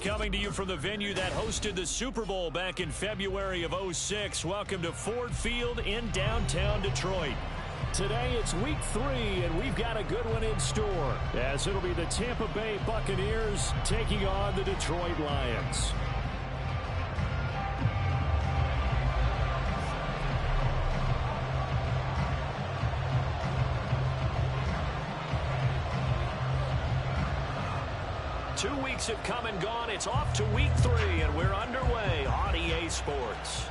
Coming to you from the venue that hosted the Super Bowl back in February of '06. Welcome to Ford Field in downtown Detroit. Today it's week 3, and we've got a good one in store, as it'll be the Tampa Bay Buccaneers taking on the Detroit Lions. Two weeks have come and gone. It's off to week 3, and we're underway on EA Sports.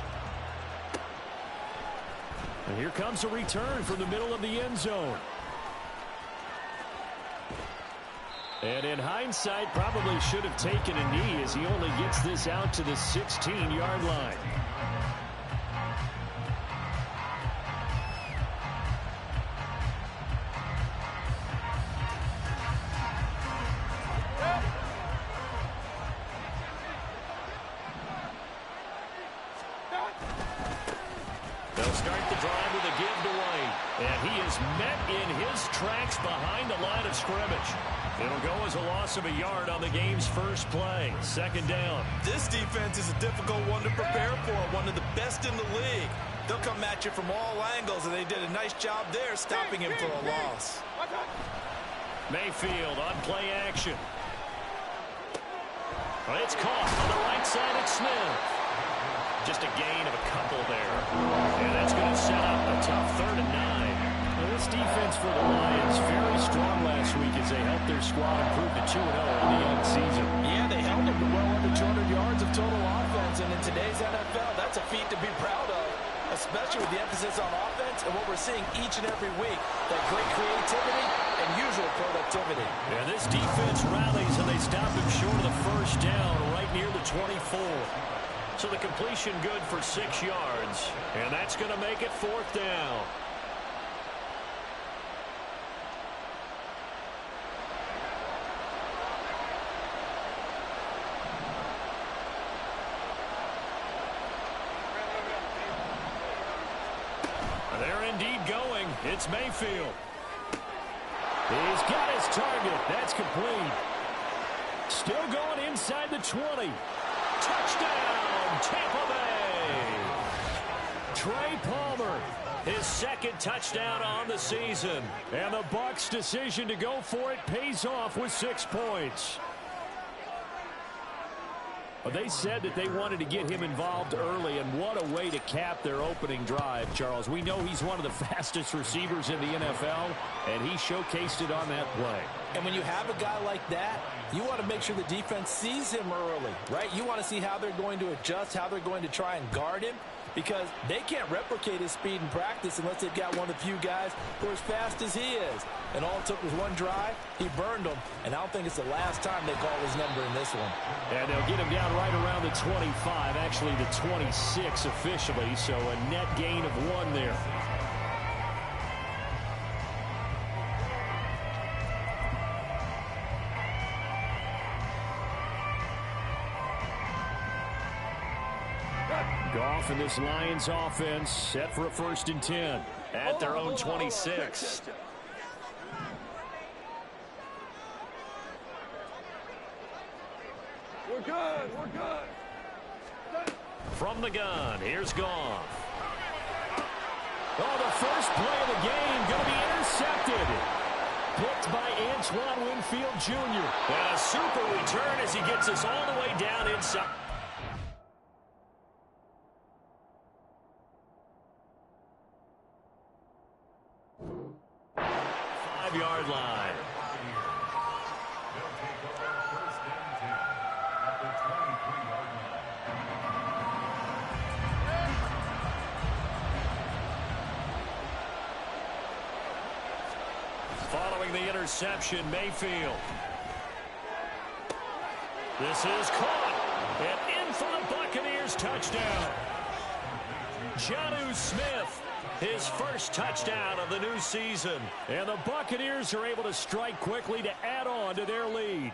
And here comes a return from the middle of the end zone. And in hindsight, probably should have taken a knee as he only gets this out to the 16-yard line. Behind the line of scrimmage. It'll go as a loss of a yard on the game's first play. Second down. This defense is a difficult one to prepare for, one of the best in the league. They'll come at you from all angles, and they did a nice job there stopping him for a loss. Mayfield on play action. It's caught on the right side at Smith. Just a gain of a couple there. And that's going to set up a tough 3rd and 9. This defense for the Lions very strong last week as they helped their squad improve to 2-0 in the young season. Yeah, they held them to well under 200 yards of total offense, and in today's NFL, that's a feat to be proud of, especially with the emphasis on offense and what we're seeing each and every week, that great creativity and usual productivity. Yeah, this defense rallies, and they stop him short of the first down right near the 24. So the completion good for 6 yards, and that's going to make it 4th down. They're indeed going. It's Mayfield. He's got his target. That's complete. Still going inside the 20. Touchdown, Tampa Bay. Trey Palmer, his 2nd touchdown on the season. And the Bucs' decision to go for it pays off with 6 points. They said that they wanted to get him involved early, and what a way to cap their opening drive, Charles. We know he's one of the fastest receivers in the NFL, and he showcased it on that play. And when you have a guy like that, you want to make sure the defense sees him early, right? You want to see how they're going to adjust, how they're going to try and guard him, because they can't replicate his speed in practice unless they've got one of the few guys who are as fast as he is. And all it took was one drive. He burned them, and I don't think it's the last time they call his number in this one. And they'll get him down right around the 25, actually the 26 officially, so a net gain of 1 there. Goff and this Lions offense set for a 1st and 10 at their own 26. We're good. We're good. From the gun, here's Goff. Oh, the first play of the game going to be intercepted. Picked by Antoine Winfield Jr. And a super return as he gets us all the way down inside. 5-yard line. Following the interception, Mayfield. This is caught. And in for the Buccaneers touchdown. Jonnu Smith, his first touchdown of the new season. And the Buccaneers are able to strike quickly to add on to their lead.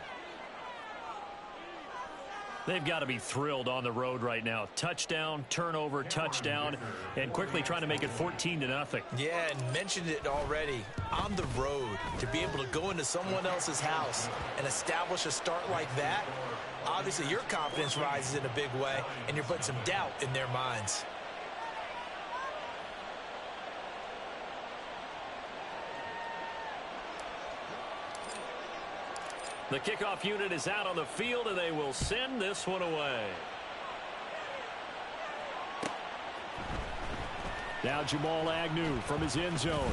They've got to be thrilled on the road right now. Touchdown, turnover, touchdown, and quickly trying to make it 14-0. Yeah, and mentioned it already. On the road, to be able to go into someone else's house and establish a start like that, obviously your confidence rises in a big way, and you're putting some doubt in their minds. The kickoff unit is out on the field, and they will send this one away. Now Jamal Agnew from his end zone.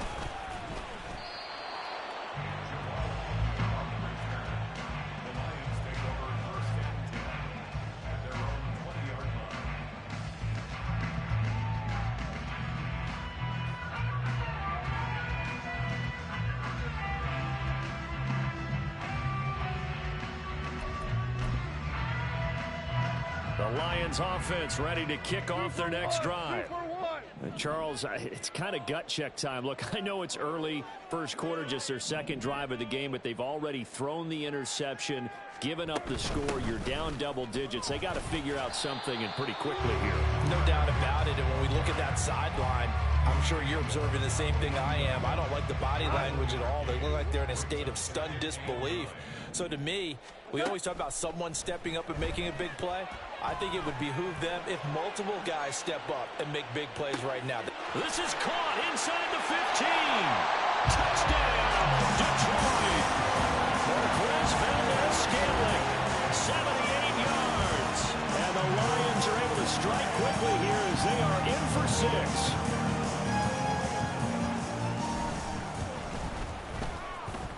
The Lions offense ready to kick off their next drive. Charles, it's kind of gut check time. Look, I know it's early, first quarter, just their second drive of the game, but they've already thrown the interception, given up the score. You're down double digits. They got to figure out something, and pretty quickly here. No doubt about it. And when we look at that sideline, I'm sure you're observing the same thing I am. I don't like the body language at all. They look like they're in a state of stunned disbelief. So to me, we always talk about someone stepping up and making a big play. I think it would behoove them if multiple guys step up and make big plays right now. This is caught inside the 15. Touchdown, Detroit. Marquez Valdes-Scantling, 78 yards. And the Lions are able to strike quickly here as they are in for 6.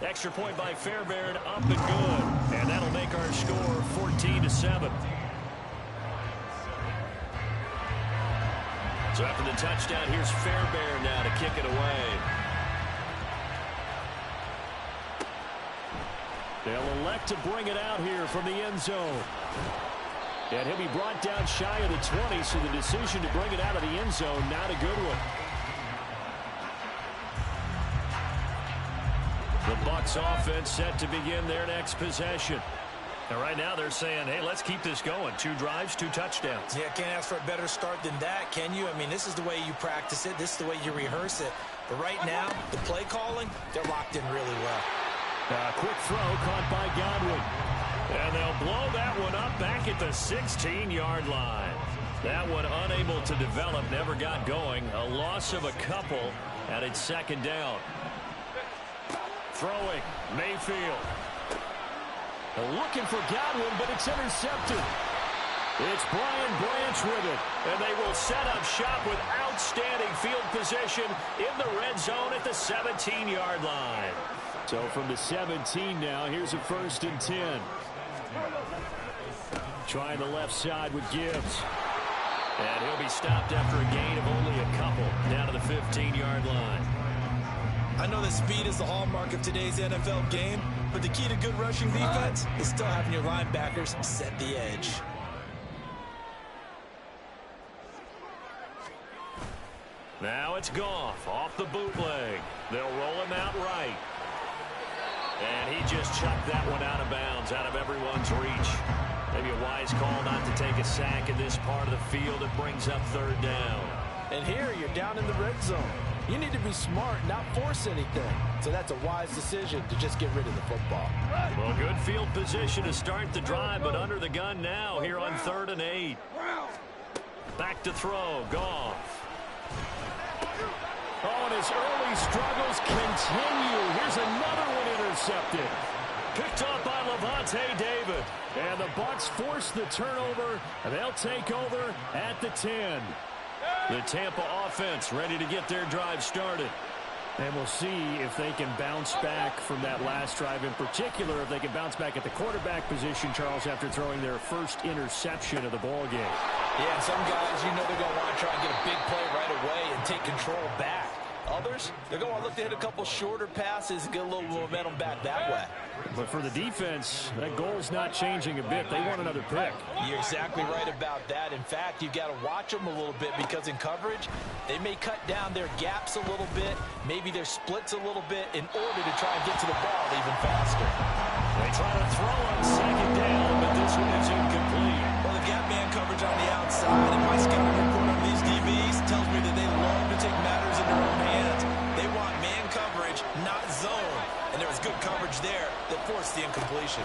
Extra point by Fairbairn, up and good. And that'll make our score 14-7. So after the touchdown, here's Fairbairn now to kick it away. They'll elect to bring it out here from the end zone. And he'll be brought down shy of the 20, so the decision to bring it out of the end zone, not a good one. The Bucs offense set to begin their next possession. And right now they're saying, hey, let's keep this going. 2 drives, 2 touchdowns. Yeah, can't ask for a better start than that, can you? I mean, this is the way you practice it. This is the way you rehearse it. But right now, the play calling, they're locked in really well. Quick throw caught by Godwin. And they'll blow that one up back at the 16-yard line. That one unable to develop, never got going. A loss of a couple, and it's second down. Throwing, Mayfield. Looking for Godwin, but it's intercepted. It's Brian Branch with it, and they will set up shop with outstanding field position in the red zone at the 17-yard line. So from the 17 now, here's a 1st and 10. Trying the left side with Gibbs. And he'll be stopped after a gain of only a couple down to the 15-yard line. I know that speed is the hallmark of today's NFL game, but the key to good rushing defense is still having your linebackers set the edge. Now it's Goff off the bootleg. They'll roll him out right. And he just chucked that one out of bounds, out of everyone's reach. Maybe a wise call not to take a sack in this part of the field. It brings up 3rd down. And here you're down in the red zone. You need to be smart, not force anything. So that's a wise decision to just get rid of the football. Well, good field position to start the drive, but under the gun now here on 3rd and 8. Back to throw, Goff. Oh, and his early struggles continue. Here's another one intercepted. Picked up by Lavonte David. And the Bucs force the turnover, and they'll take over at the 10. The Tampa offense ready to get their drive started. And we'll see if they can bounce back from that last drive. In particular, if they can bounce back at the quarterback position, Charles, after throwing their first interception of the ball game. Yeah, some guys, you know they're going to want to try and get a big play right away and take control back. Others, they're going to look to hit a couple shorter passes and get a little momentum back that way. But for the defense, that goal's not changing a bit. They want another pick. You're exactly right about that. In fact, you've got to watch them a little bit because in coverage, they may cut down their gaps a little bit, maybe their splits a little bit in order to try and get to the ball even faster. They try to throw on 2nd down, but this one is incomplete. Well, they've got man coverage on the outside, and my scouting report on these DBs tells me that they love to take matters in their own hands. They want man coverage, not zone. And there was good coverage there that forced the incompletion.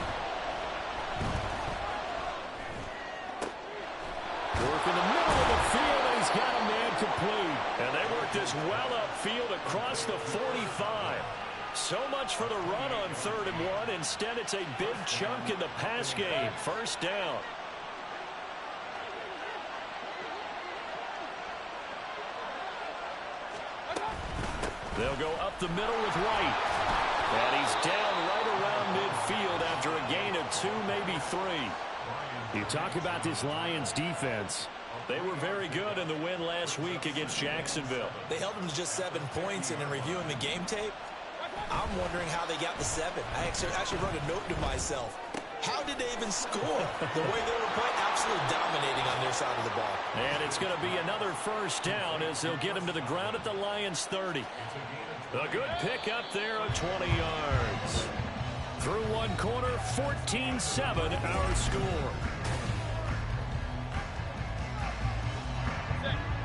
Working the middle of the field, and he's got a man complete. And they work this well upfield across the 45. So much for the run on 3rd and 1. Instead, it's a big chunk in the pass game. First down. They'll go up the middle with White. And he's down right around midfield after a gain of 2, maybe 3. You talk about this Lions defense. They were very good in the win last week against Jacksonville. They held them to just 7 points, and in reviewing the game tape, I'm wondering how they got the 7. I actually wrote a note to myself. How did they even score? The way they were playing, absolutely dominating on their side of the ball. And it's going to be another first down as they'll get him to the ground at the Lions' 30. A good pick up there of 20 yards. Through one quarter, 14-7 our score.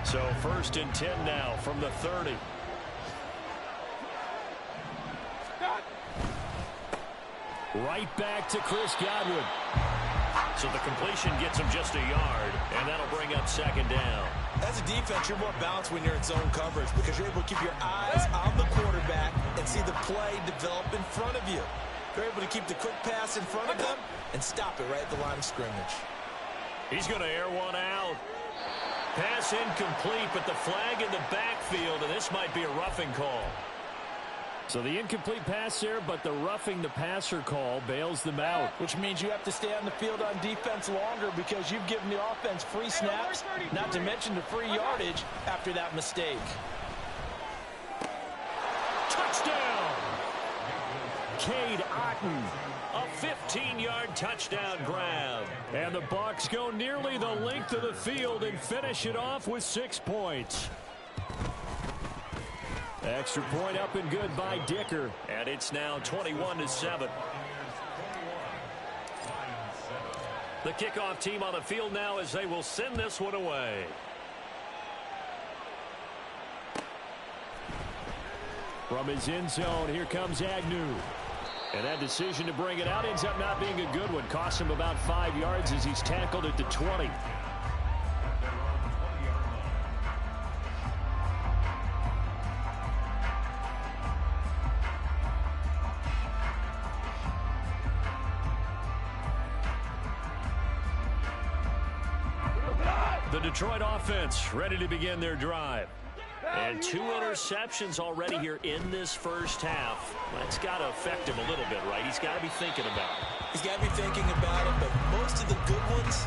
So 1st and 10 now from the 30. Right back to Chris Godwin. So the completion gets him just a yard, and that'll bring up 2nd down. As a defense, you're more balanced when you're in zone coverage because you're able to keep your eyes on the quarterback and see the play develop in front of you. You're able to keep the quick pass in front of them and stop it right at the line of scrimmage. He's going to air one out. Pass incomplete, but the flag in the backfield, and this might be a roughing call. So the incomplete pass there, but the roughing the passer call bails them out. Which means you have to stay on the field on defense longer because you've given the offense free snaps, not to mention the free yardage after that mistake. Touchdown! Cade Otton, a 15-yard touchdown grab. And the Bucs go nearly the length of the field and finish it off with 6 points. Extra point up and good by Dicker. And it's now 21-7. The kickoff team on the field now as they will send this one away. From his end zone, here comes Agnew. And that decision to bring it out ends up not being a good one. Costs him about 5 yards as he's tackled at the 20. The Detroit offense ready to begin their drive. And 2 interceptions already here in this first half. That's got to affect him a little bit, right? He's got to be thinking about it. He's got to be thinking about it, but most of the good ones,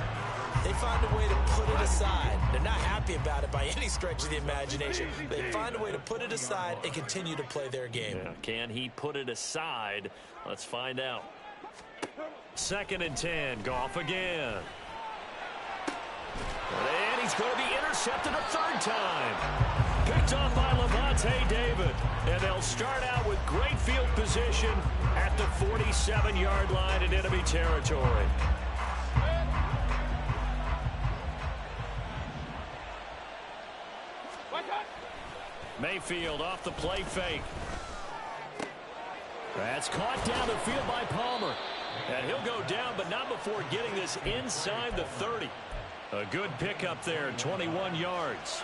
they find a way to put it aside. They're not happy about it by any stretch of the imagination. They find a way to put it aside and continue to play their game. Yeah, can he put it aside? Let's find out. 2nd and 10, Goff again. And he's going to be intercepted a 3rd time. Picked off by Lavonte David. And they'll start out with great field position at the 47-yard line in enemy territory. Mayfield off the play fake. That's caught down the field by Palmer. And he'll go down, but not before getting this inside the 30. A good pickup there, 21 yards.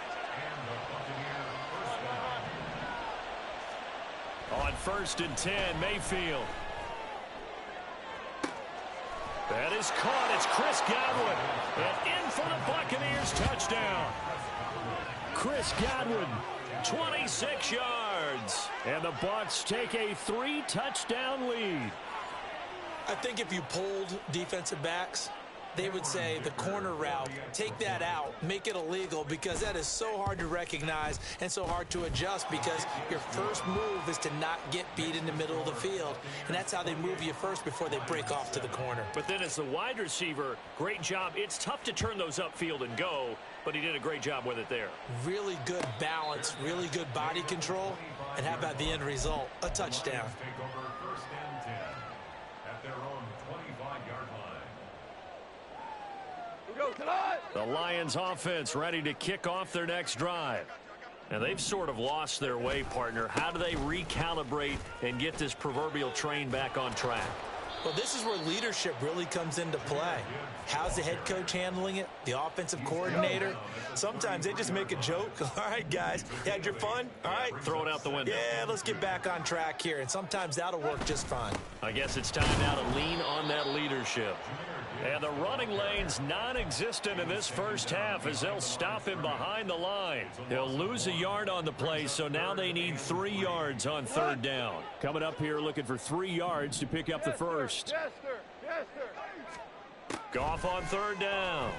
On 1st and 10, Mayfield. That is caught. It's Chris Godwin. And in for the Buccaneers touchdown. Chris Godwin, 26 yards. And the Bucs take a 3-touchdown lead. I think if you polled defensive backs, they would say the corner route, take that out, make it illegal, because that is so hard to recognize and so hard to adjust because your first move is to not get beat in the middle of the field. And that's how they move you first before they break off to the corner. But then as the wide receiver, great job. It's tough to turn those upfield and go, but he did a great job with it there. Really good balance, really good body control. And how about the end result? A touchdown. The Lions offense ready to kick off their next drive. And they've sort of lost their way, partner. How do they recalibrate and get this proverbial train back on track? Well, this is where leadership really comes into play. How's the head coach handling it? The offensive coordinator? Sometimes they just make a joke. All right, guys, you had your fun? All right. Throw it out the window. Yeah, let's get back on track here, and sometimes that'll work just fine. I guess it's time now to lean on that leadership. And the running lane's non-existent in this first half as they'll stop him behind the line. He'll lose a yard on the play, so now they need 3 yards on third down. Coming up here looking for 3 yards to pick up the first. Yes, sir. Yes, sir. Goff on third down.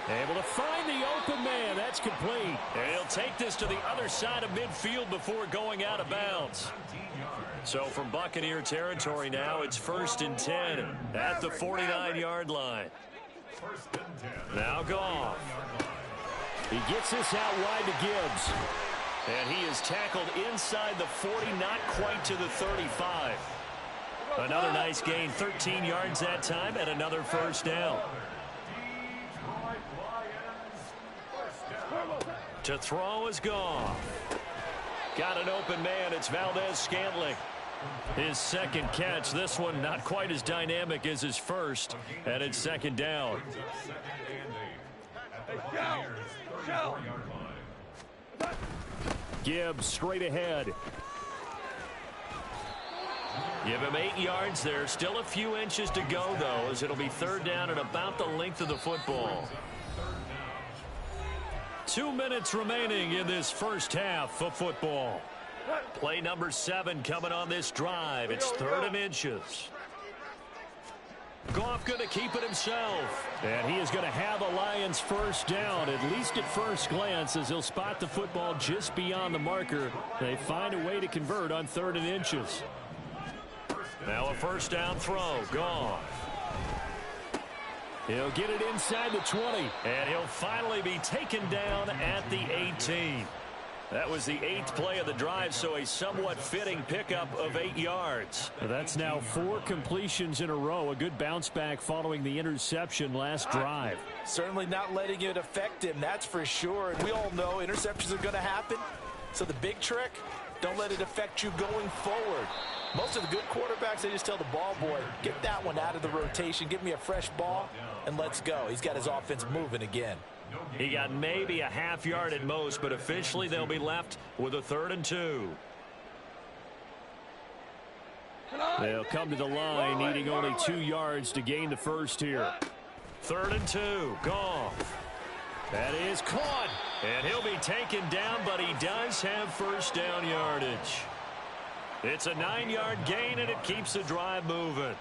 Able to find the open man. That's complete. And he'll take this to the other side of midfield before going out of bounds. So from Buccaneer territory now, it's 1st and 10 at the 49-yard line. Now Goff. He gets this out wide to Gibbs. And he is tackled inside the 40, not quite to the 35. Another nice gain, 13 yards that time, and another first down. To throw is Goff. Got an open man. It's Valdez-Scantling. His second catch. This one not quite as dynamic as his first. And it's second down. Gibbs straight ahead. Give him 8 yards there. Still a few inches to go, though, as it'll be third down and about the length of the football. 2 minutes remaining in this first half of football. Play number 7 coming on this drive. It's 3rd and inches. Goff going to keep it himself. And he is going to have a Lions first down, at least at first glance, as he'll spot the football just beyond the marker. They find a way to convert on 3rd and inches. Now a first down throw. Goff. He'll get it inside the 20, and he'll finally be taken down at the 18. That was the 8th play of the drive, so a somewhat fitting pickup of 8 yards. That's now 4 completions in a row. A good bounce back following the interception last drive. Certainly not letting it affect him, that's for sure. And we all know interceptions are going to happen. So the big trick, don't let it affect you going forward. Most of the good quarterbacks, they just tell the ball boy, get that one out of the rotation, give me a fresh ball, and let's go. He's got his offense moving again. He got maybe a half yard at most, but officially they'll be left with a 3rd and 2. They'll come to the line, needing only 2 yards to gain the first here. 3rd and 2. Goff. That is caught. And he'll be taken down, but he does have first down yardage. It's a 9-yard gain, and it keeps the drive moving.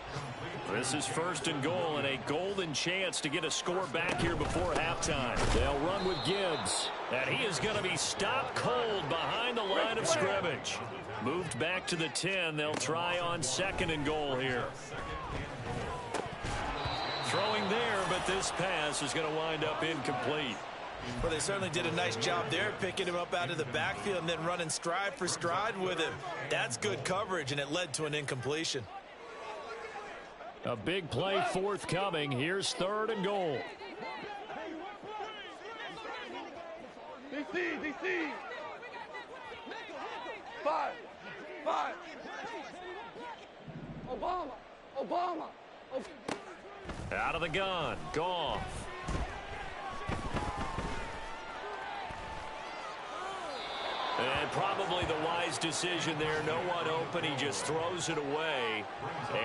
This is 1st and goal, and a golden chance to get a score back here before halftime. They'll run with Gibbs. And he is going to be stopped cold behind the line of scrimmage. Moved back to the 10. They'll try on 2nd and goal here. Throwing there, but this pass is going to wind up incomplete. Well, they certainly did a nice job there, picking him up out of the backfield and then running stride for stride with him. That's good coverage, and it led to an incompletion. A big play forthcoming. Here's 3rd and goal. DC. 5. Obama. Out of the gun. Goff. And probably the wise decision there. No one open. He just throws it away.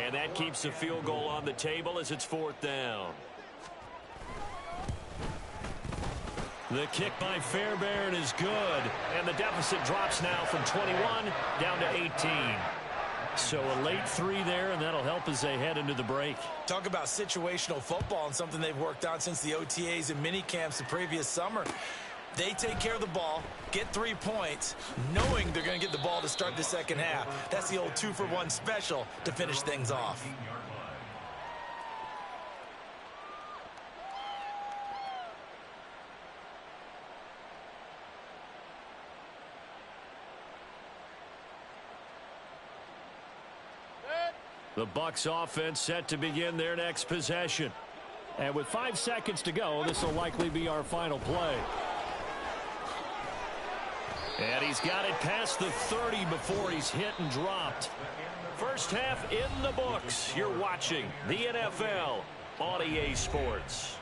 And that keeps the field goal on the table as it's 4th down. The kick by Fairbairn is good. And the deficit drops now from 21 down to 18. So a late 3 there, and that'll help as they head into the break. Talk about situational football and something they've worked on since the OTAs and mini camps the previous summer. They take care of the ball, get 3 points, knowing they're going to get the ball to start the second half. That's the old 2-for-1 special to finish things off. The Bucs offense set to begin their next possession. And with 5 seconds to go, this will likely be our final play. And he's got it past the 30 before he's hit and dropped. First half in the books. You're watching the NFL on EA Sports.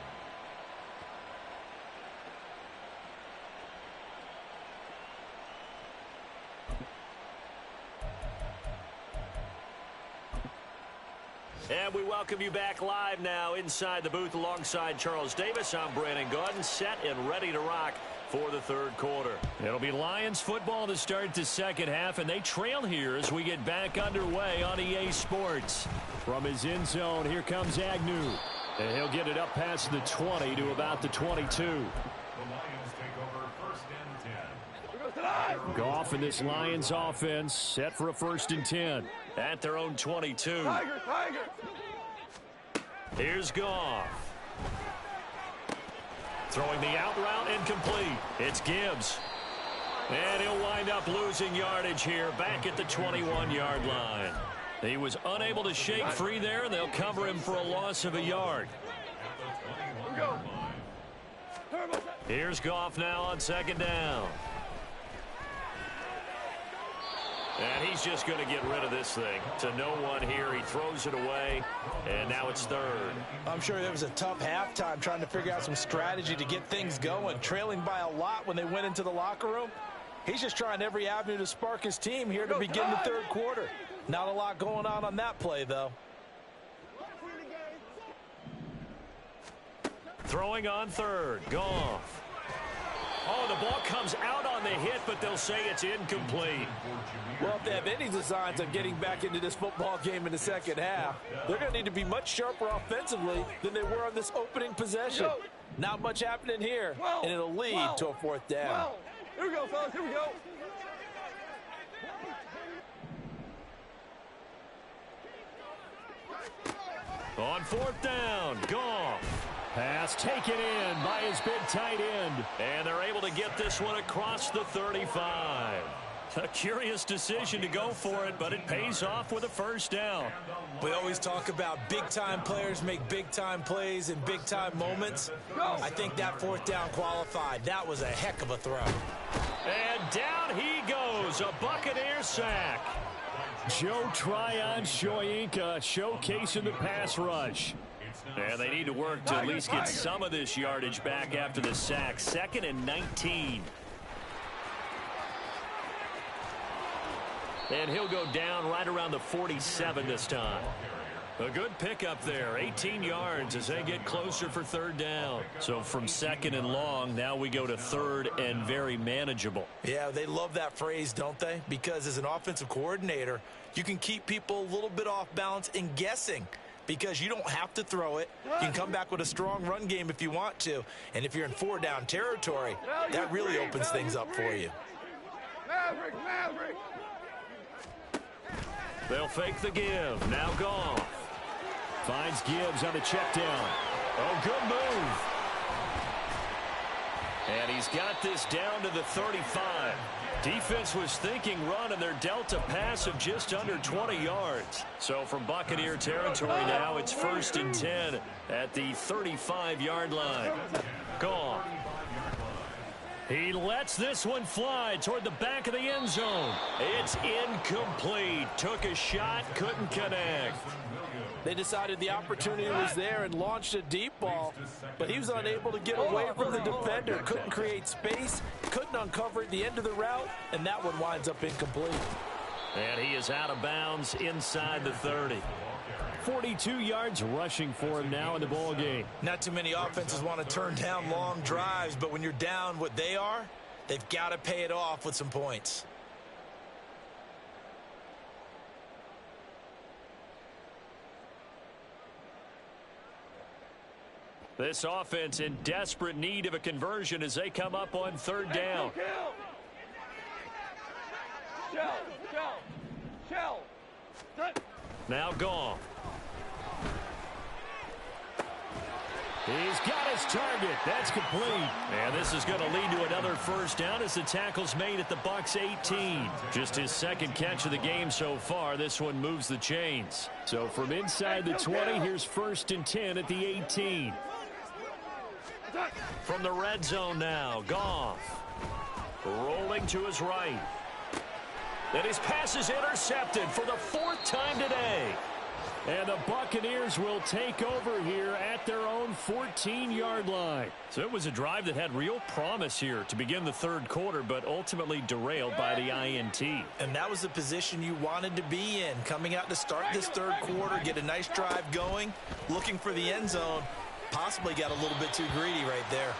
And we welcome you back live now inside the booth alongside Charles Davis. I'm Brandon Gaudin, set and ready to rock for the third quarter. It'll be Lions football to start the second half, and they trail here as we get back underway on EA Sports. From his end zone, here comes Agnew. And he'll get it up past the 20 to about the 22. Goff and this Lions offense set for a 1st and 10. At their own 22. Tiger, Tiger. Here's Goff. Throwing the out route incomplete. It's Gibbs. And he'll wind up losing yardage here back at the 21-yard line. He was unable to shake free there, and they'll cover him for a loss of a yard. Here's Goff now on 2nd down. And he's just going to get rid of this thing. To no one here. He throws it away, and now it's 3rd. I'm sure there was a tough halftime trying to figure out some strategy to get things going. Trailing by a lot when they went into the locker room. He's just trying every avenue to spark his team here to begin the third quarter. Not a lot going on that play, though. Throwing on 3rd. Goff. Oh, the ball comes out on the hit, but they'll say it's incomplete. Well, if they have any designs of getting back into this football game in the second half, they're going to need to be much sharper offensively than they were on this opening possession. Not much happening here, and it'll lead to a 4th down. Here we go, fellas. Here we go. On 4th down, Goff. Pass taken in by his big tight end. And they're able to get this one across the 35. A curious decision to go for it, but it pays off with a 1st down. We always talk about big-time players make big-time plays in big-time moments. I think that 4th down qualified. That was a heck of a throw. And down he goes, a Buccaneer sack. Joe Tryon-Shoyinka showcasing the pass rush. And they need to work to at least get some of this yardage back after the sack. 2nd and 19. And he'll go down right around the 47 this time. A good pickup there. 18 yards as they get closer for 3rd down. So from 2nd and long, now we go to 3rd and very manageable. Yeah, they love that phrase, don't they? Because as an offensive coordinator, you can keep people a little bit off balance and guessing. Because you don't have to throw it. You can come back with a strong run game if you want to. And if you're in 4-down territory, that really opens things up for you. Maverick, Maverick. They'll fake the give. Now Goff. Finds Gibbs on the check down. Oh, good move. And he's got this down to the 35. Defense was thinking run, and they're dealt a pass of just under 20 yards. So from Buccaneer territory now, it's 1st and 10 at the 35-yard line. Goff. He lets this one fly toward the back of the end zone. It's incomplete. Took a shot, couldn't connect. They decided the opportunity was there and launched a deep ball, but he was unable to get away from the defender. Couldn't create space, couldn't uncover at the end of the route, and that one winds up incomplete. And he is out of bounds inside the 30. 42 yards rushing for him now in the ball game. Not too many offenses want to turn down long drives, but when you're down what they are, they've got to pay it off with some points. This offense in desperate need of a conversion as they come up on 3rd down. Shell. Now Goff. He's got his target. That's complete. And this is going to lead to another 1st down as the tackle's made at the Bucs 18. Just his 2nd catch of the game so far. This one moves the chains. So from inside the 20, here's 1st and 10 at the 18. From the red zone now, Goff. Rolling to his right. And his pass is intercepted for the 4th time today. And the Buccaneers will take over here at their own 14-yard line. So it was a drive that had real promise here to begin the 3rd quarter, but ultimately derailed by the INT. And that was the position you wanted to be in, coming out to start this 3rd quarter, get a nice drive going, looking for the end zone. Possibly got a little bit too greedy right there.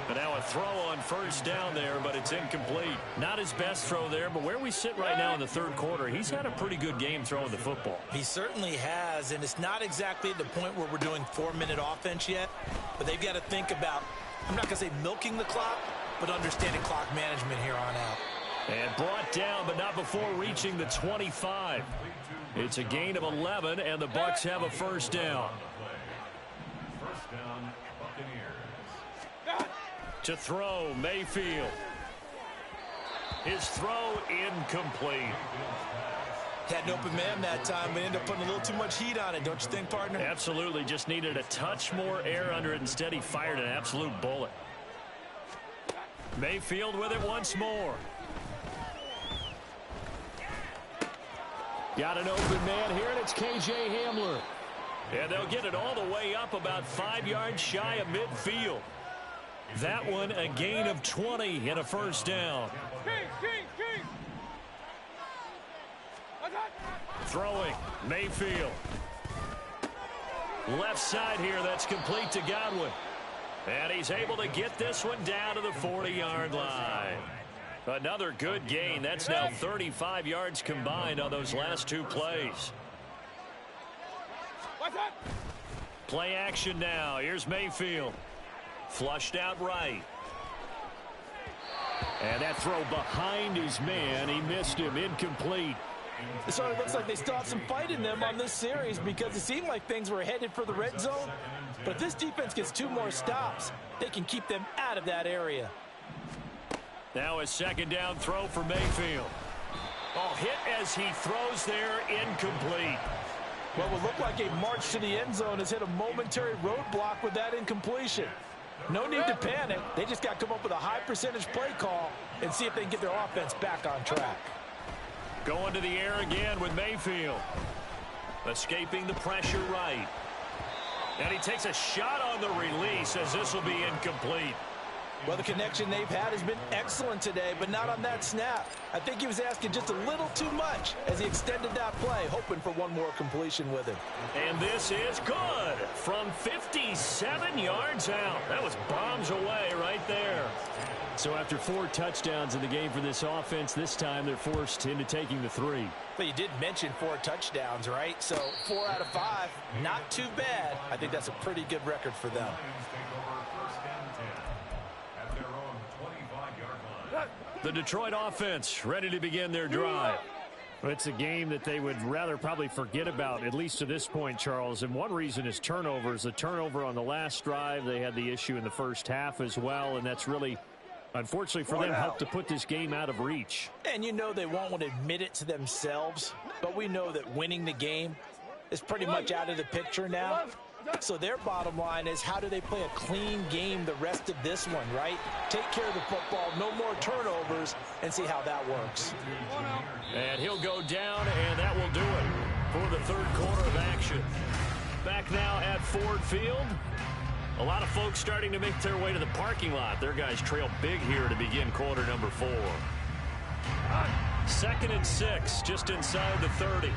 But now a throw on 1st down there, but it's incomplete. Not his best throw there, but where we sit right now in the 3rd quarter, he's had a pretty good game throwing the football. He certainly has, and it's not exactly at the point where we're doing 4-minute offense yet, but they've got to think about, I'm not going to say milking the clock, but understanding clock management here on out. And brought down, but not before reaching the 25. It's a gain of 11, and the Bucs have a 1st down. To throw, Mayfield. His throw incomplete. Had an open man that time, but ended up putting a little too much heat on it, don't you think, partner? Absolutely, just needed a touch more air under it. Instead, he fired an absolute bullet. Mayfield with it once more. Got an open man here, and it's K.J. Hamler. And they'll get it all the way up about 5 yards shy of midfield. That one a gain of 20 and a 1st down. Throwing, Mayfield. Left side here, that's complete to Godwin. And he's able to get this one down to the 40-yard line. Another good gain. That's now 35 yards combined on those last 2 plays. Play action now. Here's Mayfield. Flushed out right. And that throw behind his man. He missed him. Incomplete. So it looks like they still have some fight in them on this series because it seemed like things were headed for the red zone. But if this defense gets 2 more stops, they can keep them out of that area. Now a 2nd down throw for Mayfield. Oh, hit as he throws there. Incomplete. What would look like a march to the end zone has hit a momentary roadblock with that incompletion. No need to panic. They just got to come up with a high percentage play call and see if they can get their offense back on track. Going to the air again with Mayfield. Escaping the pressure right. And he takes a shot on the release as this will be incomplete. Well, the connection they've had has been excellent today, but not on that snap. I think he was asking just a little too much as he extended that play, hoping for one more completion with it. And this is good from 57 yards out. That was bombs away right there. So after 4 touchdowns in the game for this offense, this time they're forced into taking the 3. But you did mention 4 touchdowns, right? So 4 out of 5, not too bad. I think that's a pretty good record for them. The Detroit offense ready to begin their drive. It's a game that they would rather probably forget about, at least to this point, Charles. And one reason is turnovers. The turnover on the last drive, they had the issue in the first half as well, and that's really, unfortunately for them, helped to put this game out of reach. And you know they won't want to admit it to themselves, but we know that winning the game is pretty much out of the picture now. So their bottom line is, how do they play a clean game the rest of this one, right? Take care of the football, no more turnovers, and see how that works. And he'll go down, and that will do it for the 3rd quarter of action. Back now at Ford Field. A lot of folks starting to make their way to the parking lot. Their guys trail big here to begin quarter number 4. 2nd and 6, just inside the 30.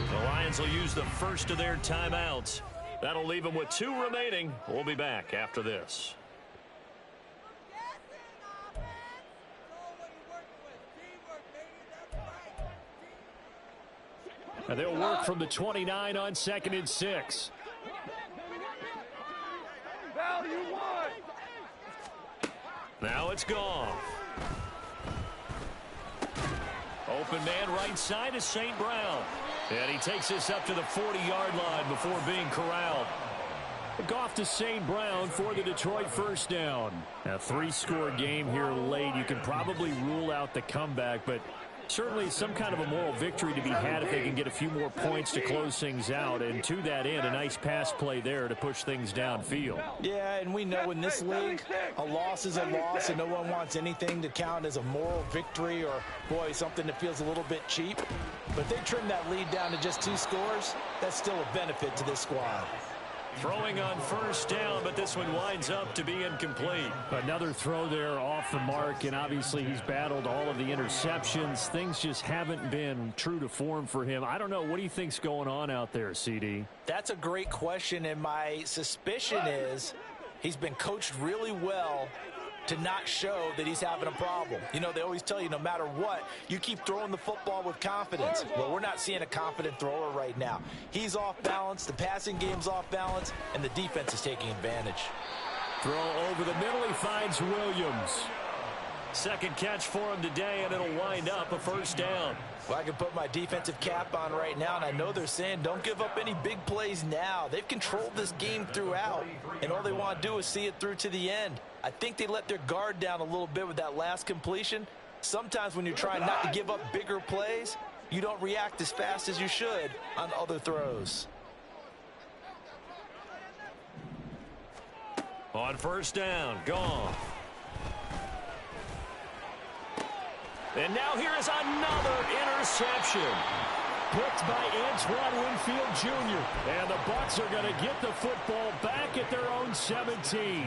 The Lions will use the first of their timeouts. That'll leave them with 2 remaining. We'll be back after this. And they'll work from the 29 on 2nd and 6. Now it's gone. Open man right side is St. Brown. And he takes this up to the 40-yard line before being corralled. Goff to St. Brown for the Detroit 1st down. A 3-score game here late. You can probably rule out the comeback, but Certainly some kind of a moral victory to be had if they can get a few more points to close things out. And to that end, a nice pass play there to push things downfield. Yeah, and we know in this league, a loss is a loss, and no one wants anything to count as a moral victory or, boy, something that feels a little bit cheap. But if they trim that lead down to just 2 scores, that's still a benefit to this squad. Throwing on first down, but this one winds up to be incomplete. Another throw there off the mark, and obviously he's battled all of the interceptions. Things just haven't been true to form for him. I don't know. What do you think's going on out there, CD? That's a great question, and my suspicion is he's been coached really well to not show that he's having a problem. You know, they always tell you no matter what, you keep throwing the football with confidence. Well, we're not seeing a confident thrower right now. He's off balance, the passing game's off balance, and the defense is taking advantage. Throw over the middle, he finds Williams. Second catch for him today, and it'll wind up a first down. Well, I can put my defensive cap on right now, and I know they're saying don't give up any big plays now. They've controlled this game throughout, and all they want to do is see it through to the end. I think they let their guard down a little bit with that last completion. Sometimes when you're trying not to give up bigger plays, you don't react as fast as you should on other throws. On first down, gone. And now here is another interception. Picked by Antoine Winfield Jr. And the Bucs are going to get the football back at their own 17.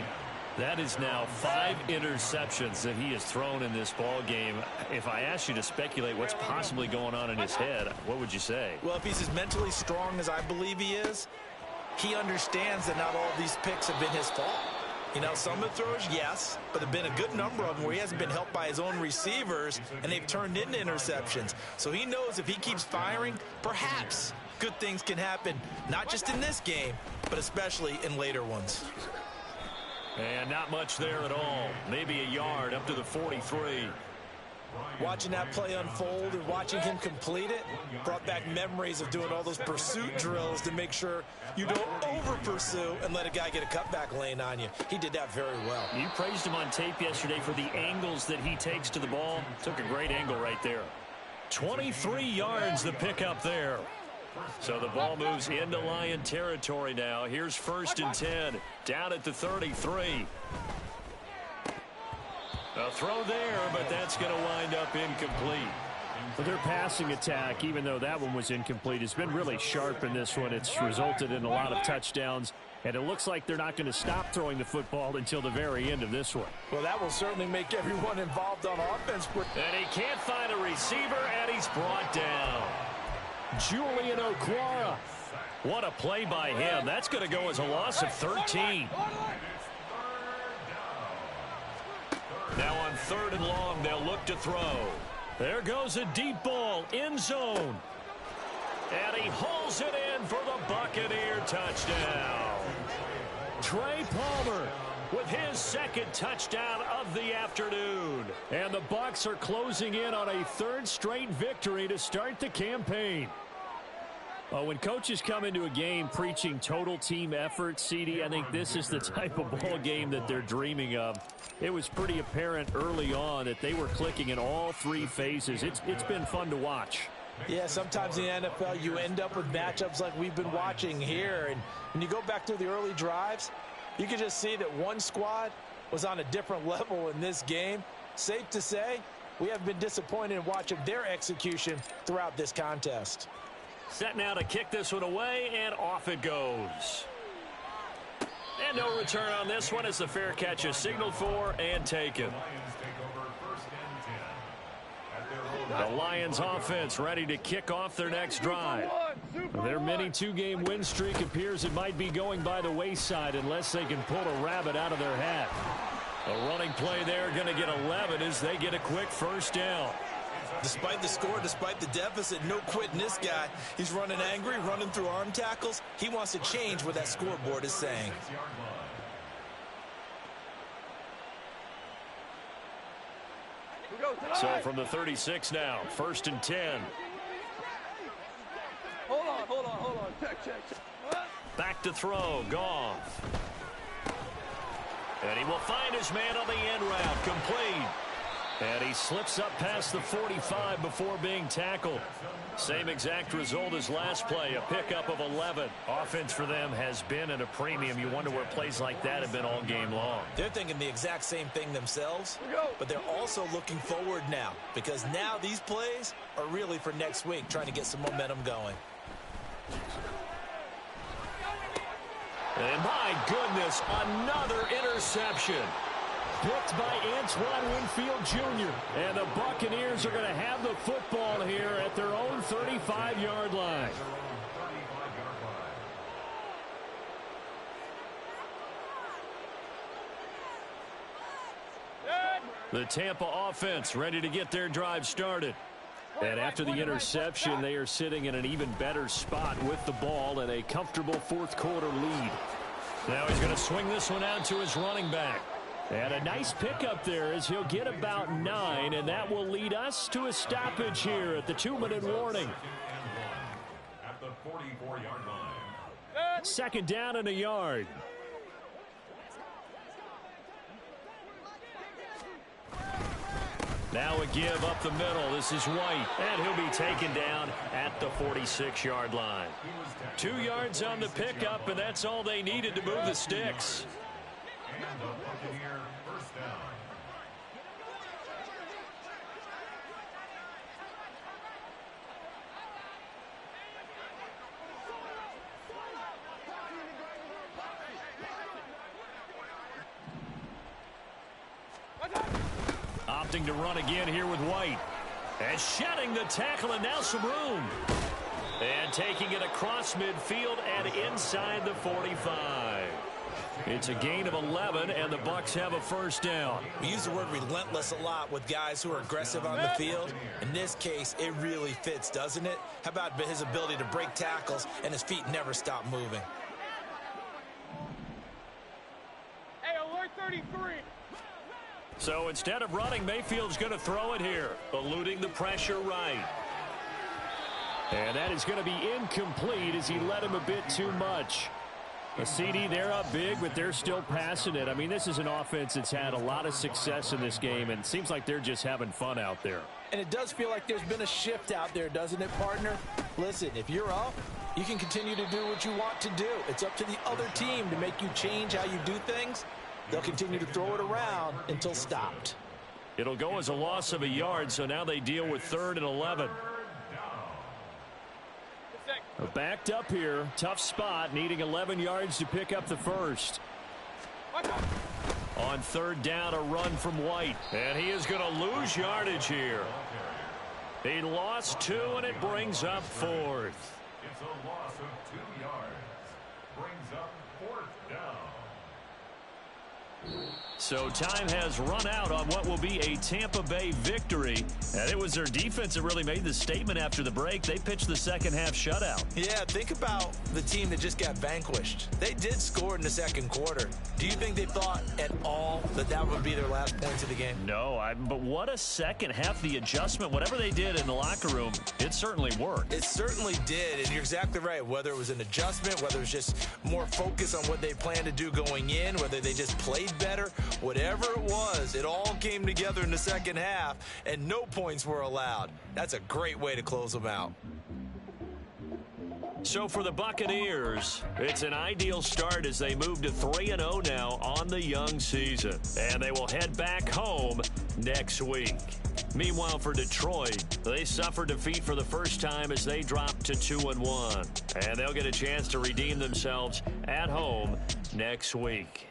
That is now 5 interceptions that he has thrown in this ball game. If I asked you to speculate what's possibly going on in his head, what would you say? Well, if he's as mentally strong as I believe he is, he understands that not all these picks have been his fault. You know, some of the throws, yes, but there have been a good number of them where he hasn't been helped by his own receivers, and they've turned into interceptions. So he knows if he keeps firing, perhaps good things can happen, not just in this game, but especially in later ones. And not much there at all. Maybe a yard up to the 43. Watching that play unfold and watching him complete it brought back memories of doing all those pursuit drills to make sure you don't over-pursue and let a guy get a cutback lane on you. He did that very well. You praised him on tape yesterday for the angles that he takes to the ball. Took a great angle right there. 23 yards the pickup there. So the ball moves into Lion territory now. Here's first and 10. Down at the 33. A throw there, but that's going to wind up incomplete. But their passing attack, even though that one was incomplete, has been really sharp in this one. It's resulted in a lot of touchdowns, and it looks like they're not going to stop throwing the football until the very end of this one. Well, that will certainly make everyone involved on offense. And he can't find a receiver, and he's brought down. Julian Okwara. What a play by him. That's going to go as a loss of 13. Now on 3rd and long, they'll look to throw. There goes a deep ball, end zone. And he hauls it in for the Buccaneer touchdown. Trey Palmer with his second touchdown of the afternoon. And the Bucs are closing in on a 3rd straight victory to start the campaign. When coaches come into a game preaching total team effort, CD, I think this is the type of ball game that they're dreaming of. It was pretty apparent early on that they were clicking in all 3 phases. It's been fun to watch. Yeah, sometimes in the NFL you end up with matchups like we've been watching here. And when you go back to the early drives, you can just see that one squad was on a different level in this game. Safe to say, we haven't been disappointed in watching their execution throughout this contest. Set now to kick this one away, and off it goes. And no return on this one as the fair catch is signaled for and taken. The Lions offense ready to kick off their next drive. Their mini 2-game win streak appears it might be going by the wayside unless they can pull a rabbit out of their hat. A running play there, going to get 11 as they get a quick first down. Despite the score, despite the deficit, no quitting this guy. He's running angry, running through arm tackles. He wants to change what that scoreboard is saying. So from the 36 now, 1st and 10. Hold on. Check. Back to throw, Goff. And he will find his man on the end route, complete. And he slips up past the 45 before being tackled. Same exact result as last play, a pickup of 11. Offense for them has been at a premium. You wonder where plays like that have been all game long. They're thinking the exact same thing themselves, but they're also looking forward now because now these plays are really for next week, trying to get some momentum going. And my goodness, another interception. Picked by Antoine Winfield Jr. And the Buccaneers are going to have the football here at their own 35-yard line. The Tampa offense ready to get their drive started. And after the interception, they are sitting in an even better spot with the ball and a comfortable fourth-quarter lead. Now he's going to swing this one out to his running back. And a nice pickup there as he'll get about 9, and that will lead us to a stoppage here at the 2-minute warning. At the 44-yard line. Second down and a yard. Now a give up the middle. This is White, and he'll be taken down at the 46-yard line. 2 yards on the pickup, and that's all they needed to move the sticks. And the Buccaneer first down. Opting to run again here with White. And shedding the tackle, and now some room. And taking it across midfield and inside the 45. It's a gain of 11, and the Bucs have a first down. We use the word relentless a lot with guys who are aggressive on the field. In this case, it really fits, doesn't it? How about his ability to break tackles and his feet never stop moving? Hey, alert 33. So instead of running, Mayfield's going to throw it here, eluding the pressure right. And that is going to be incomplete as he led him a bit too much. A CD, they're up big, but they're still passing it. I mean, this is an offense that's had a lot of success in this game, and it seems like they're just having fun out there. And it does feel like there's been a shift out there, doesn't it, partner? Listen, if you're up, you can continue to do what you want to do. It's up to the other team to make you change how you do things. They'll continue to throw it around until stopped. It'll go as a loss of a yard, so now they deal with 3rd and 11. Backed up here, tough spot, needing 11 yards to pick up the first. On 3rd down, a run from White, and he is going to lose yardage here. He lost 2, and it brings up 4th. It's a loss of 2 yards. Brings up 4th down. So time has run out on what will be a Tampa Bay victory. And it was their defense that really made the statement after the break. They pitched the second half shutout. Yeah, think about the team that just got vanquished. They did score in the second quarter. Do you think they thought at all that that would be their last points of the game? No, but what a second half. The adjustment, whatever they did in the locker room, it certainly worked. It certainly did, and you're exactly right. Whether it was an adjustment, whether it was just more focus on what they planned to do going in, whether they just played better, whatever it was, it all came together in the second half, and no points were allowed. That's a great way to close them out. So for the Buccaneers, it's an ideal start as they move to 3-0 now on the young season. And they will head back home next week. Meanwhile, for Detroit, they suffered defeat for the first time as they dropped to 2-1. And they'll get a chance to redeem themselves at home next week.